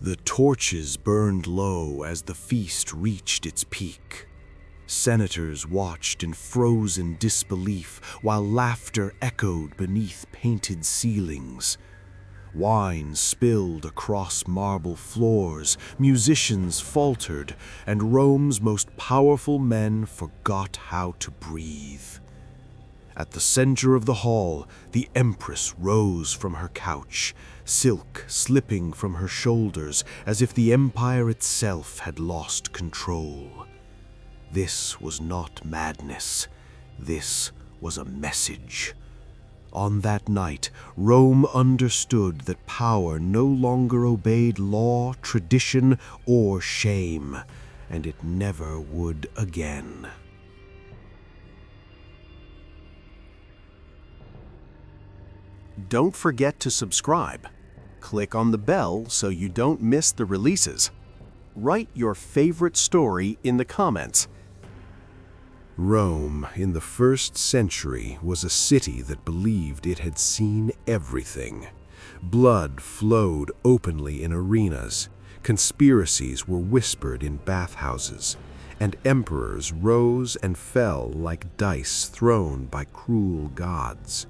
The torches burned low as the feast reached its peak. Senators watched in frozen disbelief while laughter echoed beneath painted ceilings. Wine spilled across marble floors, musicians faltered, and Rome's most powerful men forgot how to breathe. At the center of the hall, the Empress rose from her couch, silk slipping from her shoulders as if the empire itself had lost control. This was not madness. This was a message. On that night, Rome understood that power no longer obeyed law, tradition, or shame, and it never would again. Don't forget to subscribe. Click on the bell so you don't miss the releases. Write your favorite story in the comments. Rome in the 1st century was a city that believed it had seen everything. Blood flowed openly in arenas, conspiracies were whispered in bathhouses, and emperors rose and fell like dice thrown by cruel gods.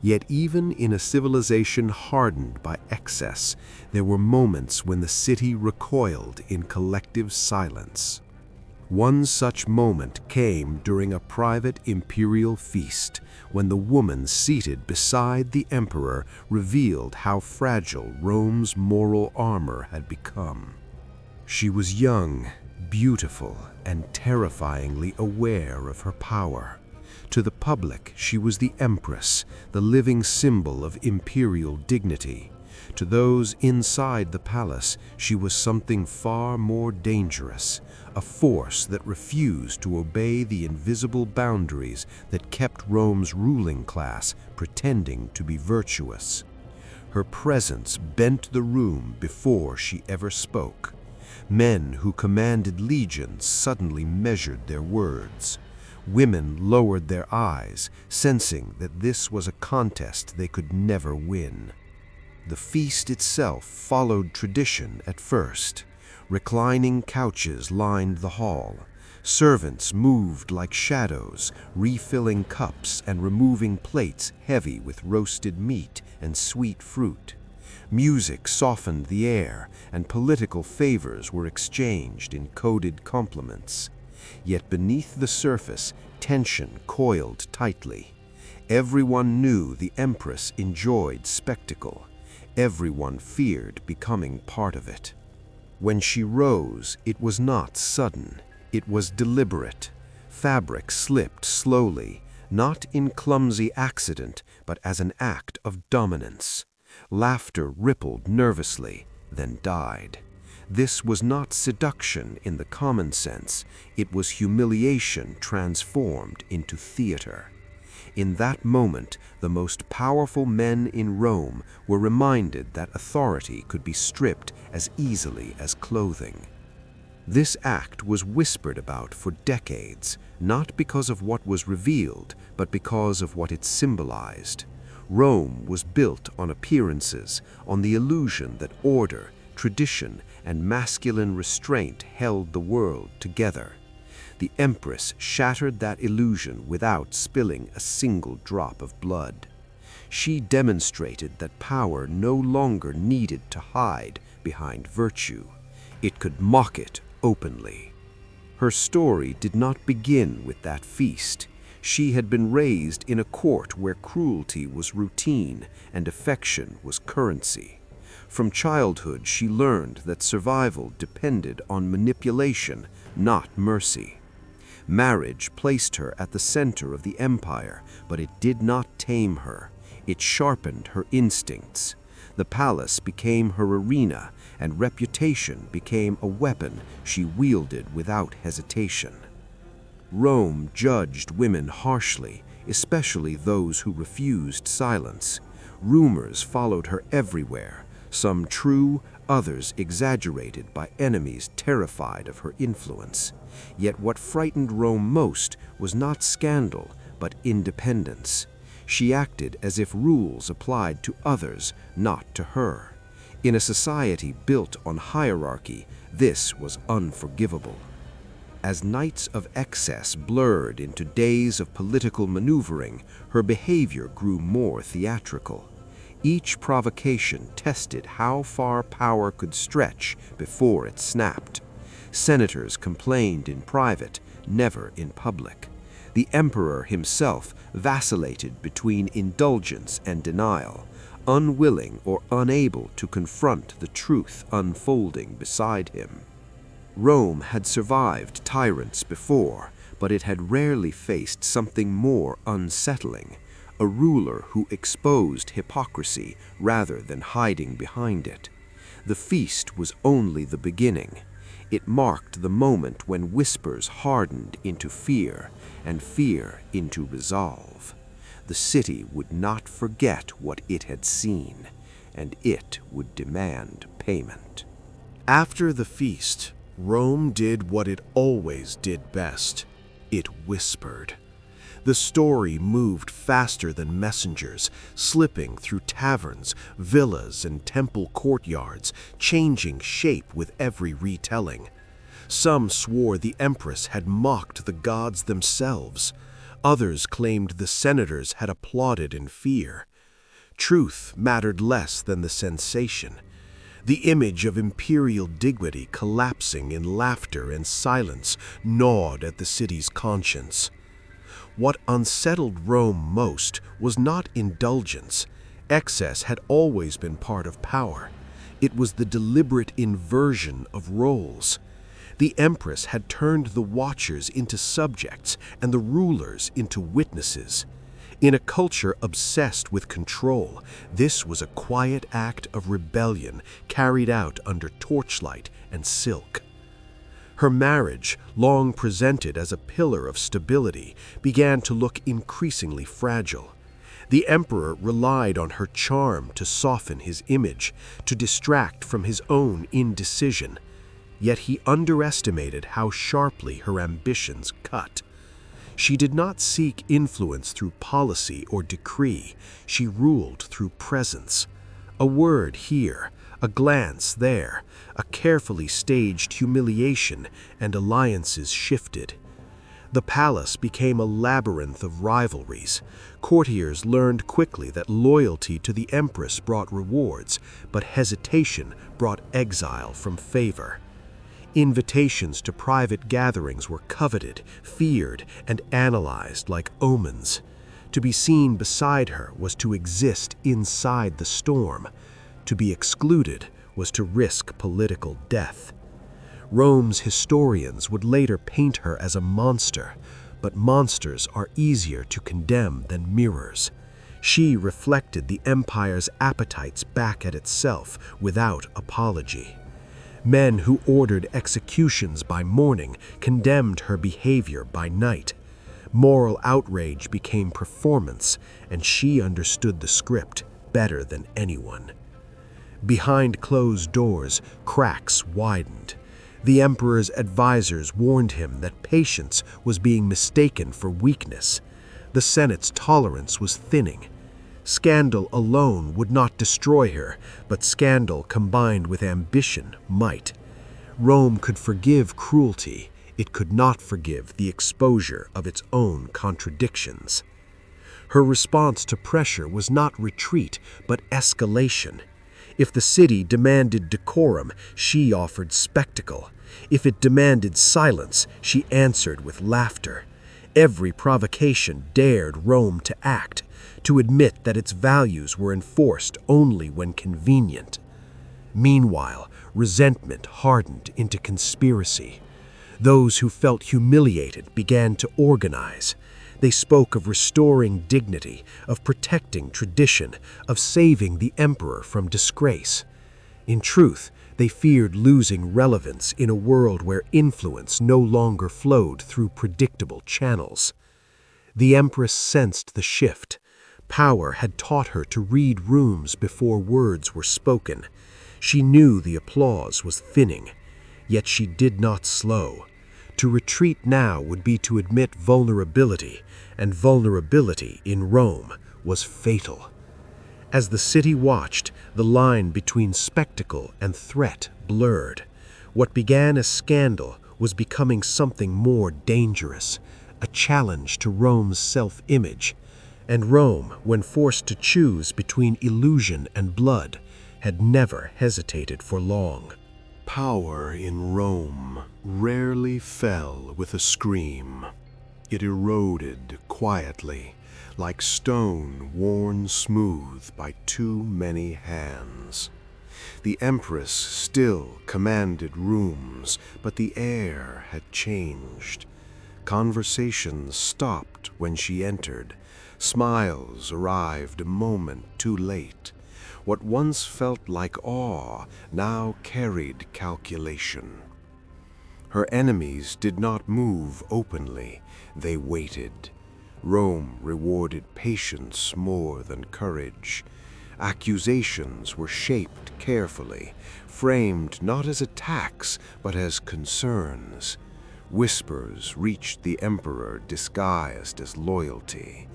Yet even in a civilization hardened by excess, there were moments when the city recoiled in collective silence. One such moment came during a private imperial feast, when the woman seated beside the emperor revealed how fragile Rome's moral armor had become. She was young, beautiful, and terrifyingly aware of her power. To the public, she was the Empress, the living symbol of imperial dignity. To those inside the palace, she was something far more dangerous, a force that refused to obey the invisible boundaries that kept Rome's ruling class pretending to be virtuous. Her presence bent the room before she ever spoke. Men who commanded legions suddenly measured their words. Women lowered their eyes, sensing that this was a contest they could never win. The feast itself followed tradition at first. Reclining couches lined the hall. Servants moved like shadows, refilling cups and removing plates heavy with roasted meat and sweet fruit. Music softened the air, and political favors were exchanged in coded compliments. Yet beneath the surface, tension coiled tightly. Everyone knew the Empress enjoyed spectacle. Everyone feared becoming part of it. When she rose, it was not sudden. It was deliberate. Fabric slipped slowly, not in clumsy accident, but as an act of dominance. Laughter rippled nervously, then died. This was not seduction in the common sense. It was humiliation transformed into theater. In that moment, the most powerful men in Rome were reminded that authority could be stripped as easily as clothing. This act was whispered about for decades, not because of what was revealed, but because of what it symbolized. Rome was built on appearances, on the illusion that order, tradition, and masculine restraint held the world together. The Empress shattered that illusion without spilling a single drop of blood. She demonstrated that power no longer needed to hide behind virtue. It could mock it openly. Her story did not begin with that feast. She had been raised in a court where cruelty was routine and affection was currency. From childhood, she learned that survival depended on manipulation, not mercy. Marriage placed her at the center of the empire, but it did not tame her. It sharpened her instincts. The palace became her arena, and reputation became a weapon she wielded without hesitation. Rome judged women harshly, especially those who refused silence. Rumors followed her everywhere, some true, others exaggerated by enemies terrified of her influence. Yet what frightened Rome most was not scandal, but independence. She acted as if rules applied to others, not to her. In a society built on hierarchy, this was unforgivable. As nights of excess blurred into days of political maneuvering, her behavior grew more theatrical. Each provocation tested how far power could stretch before it snapped. Senators complained in private, never in public. The emperor himself vacillated between indulgence and denial, unwilling or unable to confront the truth unfolding beside him. Rome had survived tyrants before, but it had rarely faced something more unsettling, a ruler who exposed hypocrisy rather than hiding behind it. The feast was only the beginning. It marked the moment when whispers hardened into fear and fear into resolve. The city would not forget what it had seen, and it would demand payment. After the feast, Rome did what it always did best. It whispered. The story moved faster than messengers, slipping through taverns, villas, and temple courtyards, changing shape with every retelling. Some swore the empress had mocked the gods themselves. Others claimed the senators had applauded in fear. Truth mattered less than the sensation. The image of imperial dignity collapsing in laughter and silence gnawed at the city's conscience. What unsettled Rome most was not indulgence. Excess had always been part of power. It was the deliberate inversion of roles. The empress had turned the watchers into subjects and the rulers into witnesses. In a culture obsessed with control, this was a quiet act of rebellion carried out under torchlight and silk. Her marriage, long presented as a pillar of stability, began to look increasingly fragile. The emperor relied on her charm to soften his image, to distract from his own indecision. Yet he underestimated how sharply her ambitions cut. She did not seek influence through policy or decree. She ruled through presence. A word here, a glance there, a carefully staged humiliation, and alliances shifted. The palace became a labyrinth of rivalries. Courtiers learned quickly that loyalty to the empress brought rewards, but hesitation brought exile from favor. Invitations to private gatherings were coveted, feared, and analyzed like omens. To be seen beside her was to exist inside the storm. To be excluded was to risk political death. Rome's historians would later paint her as a monster, but monsters are easier to condemn than mirrors. She reflected the empire's appetites back at itself without apology. Men who ordered executions by morning condemned her behavior by night. Moral outrage became performance, and she understood the script better than anyone. Behind closed doors, cracks widened. The emperor's advisors warned him that patience was being mistaken for weakness. The Senate's tolerance was thinning. Scandal alone would not destroy her, but scandal combined with ambition might. Rome could forgive cruelty. It could not forgive the exposure of its own contradictions. Her response to pressure was not retreat, but escalation. If the city demanded decorum, she offered spectacle. If it demanded silence, she answered with laughter. Every provocation dared Rome to act, to admit that its values were enforced only when convenient. Meanwhile, resentment hardened into conspiracy. Those who felt humiliated began to organize. They spoke of restoring dignity, of protecting tradition, of saving the emperor from disgrace. In truth, they feared losing relevance in a world where influence no longer flowed through predictable channels. The empress sensed the shift. Power had taught her to read rooms before words were spoken. She knew the applause was thinning, yet she did not slow. To retreat now would be to admit vulnerability, and vulnerability in Rome was fatal. As the city watched, the line between spectacle and threat blurred. What began as scandal was becoming something more dangerous, a challenge to Rome's self-image. And Rome, when forced to choose between illusion and blood, had never hesitated for long. Power in Rome rarely fell with a scream. It eroded quietly, like stone worn smooth by too many hands. The Empress still commanded rooms, but the air had changed. Conversations stopped when she entered. Smiles arrived a moment too late. What once felt like awe now carried calculation. Her enemies did not move openly, they waited. Rome rewarded patience more than courage. Accusations were shaped carefully, framed not as attacks but as concerns. Whispers reached the emperor disguised as loyalty.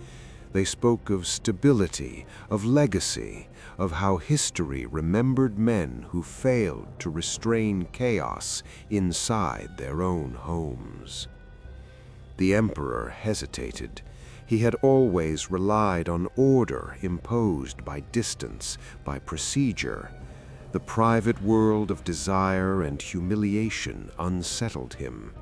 They spoke of stability, of legacy, of how history remembered men who failed to restrain chaos inside their own homes. The emperor hesitated. He had always relied on order imposed by distance, by procedure. The private world of desire and humiliation unsettled him.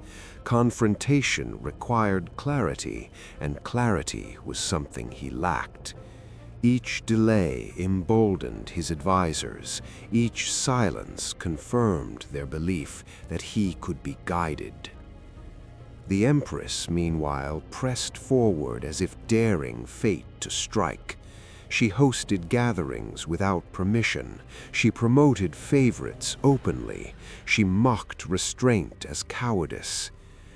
Confrontation required clarity, and clarity was something he lacked. Each delay emboldened his advisors. Each silence confirmed their belief that he could be guided. The Empress, meanwhile, pressed forward as if daring fate to strike. She hosted gatherings without permission. She promoted favorites openly. She mocked restraint as cowardice.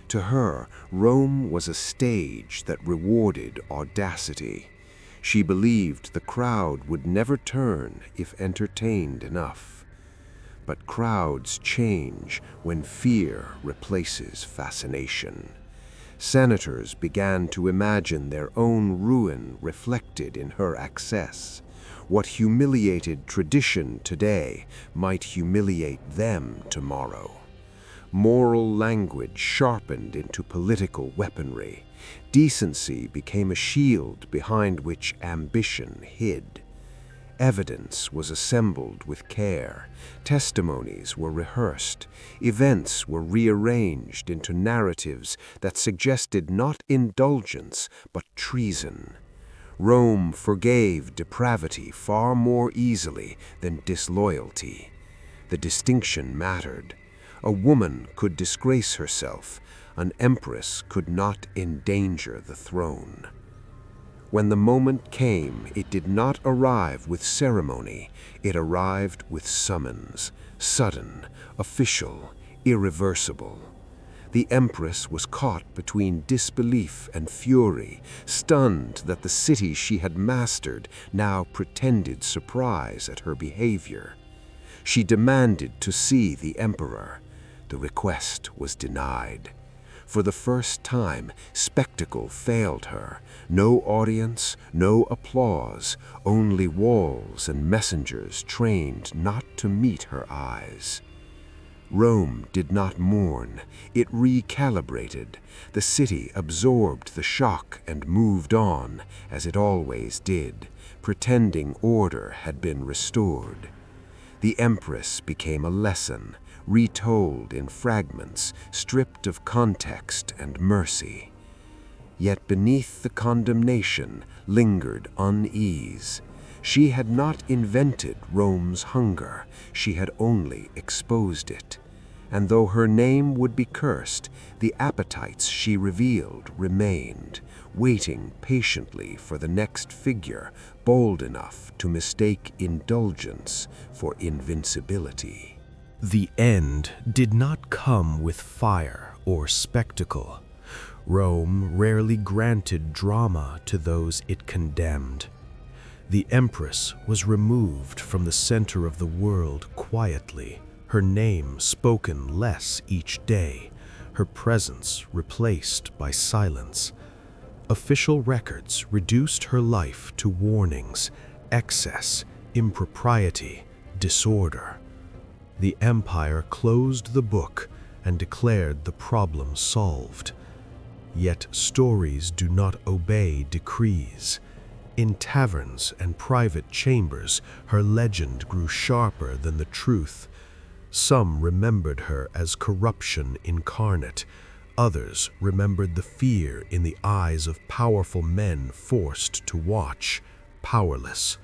To her, Rome was a stage that rewarded audacity. She believed the crowd would never turn if entertained enough. But crowds change when fear replaces fascination. Senators began to imagine their own ruin reflected in her access. What humiliated tradition today might humiliate them tomorrow. Moral language sharpened into political weaponry. Decency became a shield behind which ambition hid. Evidence was assembled with care. Testimonies were rehearsed. Events were rearranged into narratives that suggested not indulgence, but treason. Rome forgave depravity far more easily than disloyalty. The distinction mattered. A woman could disgrace herself. An empress could not endanger the throne. When the moment came, it did not arrive with ceremony. It arrived with summons, sudden, official, irreversible. The Empress was caught between disbelief and fury, stunned that the city she had mastered now pretended surprise at her behavior. She demanded to see the emperor. The request was denied. For the first time, spectacle failed her. No audience, no applause, only walls and messengers trained not to meet her eyes. Rome did not mourn. It recalibrated. The city absorbed the shock and moved on, as it always did, pretending order had been restored. The Empress became a lesson, retold in fragments, stripped of context and mercy. Yet beneath the condemnation lingered unease. She had not invented Rome's hunger, she had only exposed it. And though her name would be cursed, the appetites she revealed remained, waiting patiently for the next figure bold enough to mistake indulgence for invincibility. The end did not come with fire or spectacle. Rome rarely granted drama to those it condemned. The Empress was removed from the center of the world quietly, her name spoken less each day, her presence replaced by silence. Official records reduced her life to warnings. excess, impropriety, disorder. The empire closed the book and declared the problem solved. Yet stories do not obey decrees. In taverns and private chambers, her legend grew sharper than the truth. Some remembered her as corruption incarnate. Others remembered the fear in the eyes of powerful men forced to watch, powerless.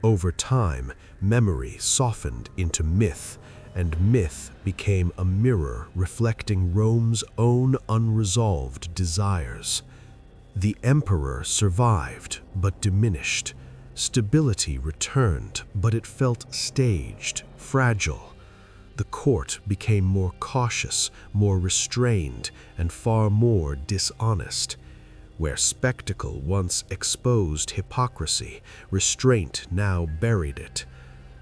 Over time, memory softened into myth, and myth became a mirror reflecting Rome's own unresolved desires. The emperor survived, but diminished. Stability returned, but it felt staged, fragile. The court became more cautious, more restrained, and far more dishonest. Where spectacle once exposed hypocrisy, restraint now buried it.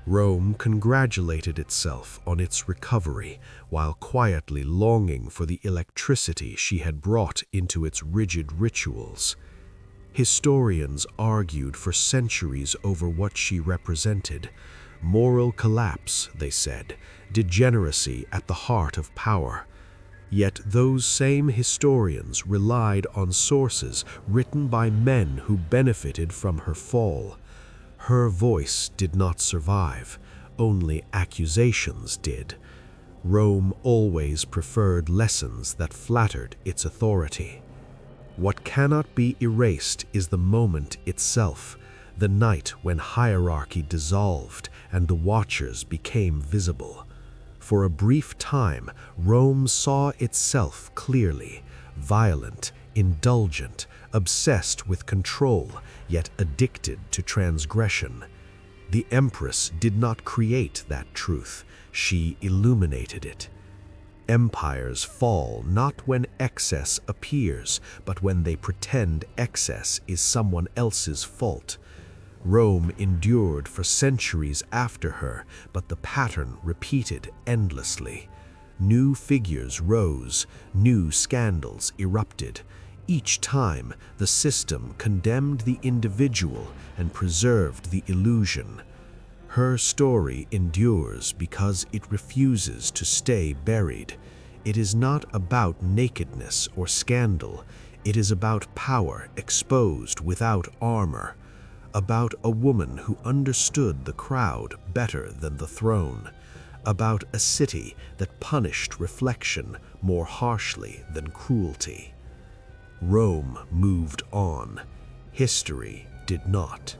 Rome congratulated itself on its recovery, while quietly longing for the electricity she had brought into its rigid rituals. Historians argued for centuries over what she represented. Moral collapse, they said, degeneracy at the heart of power. Yet those same historians relied on sources written by men who benefited from her fall. Her voice did not survive, only accusations did. Rome always preferred lessons that flattered its authority. What cannot be erased is the moment itself, the night when hierarchy dissolved and the watchers became visible. For a brief time, Rome saw itself clearly, violent, indulgent, obsessed with control, yet addicted to transgression. The Empress did not create that truth, she illuminated it. Empires fall not when excess appears, but when they pretend excess is someone else's fault. Rome endured for centuries after her, but the pattern repeated endlessly. New figures rose, new scandals erupted. Each time, the system condemned the individual and preserved the illusion. Her story endures because it refuses to stay buried. It is not about nakedness or scandal. It is about power exposed without armor. About a woman who understood the crowd better than the throne. About a city that punished reflection more harshly than cruelty. Rome moved on. History did not.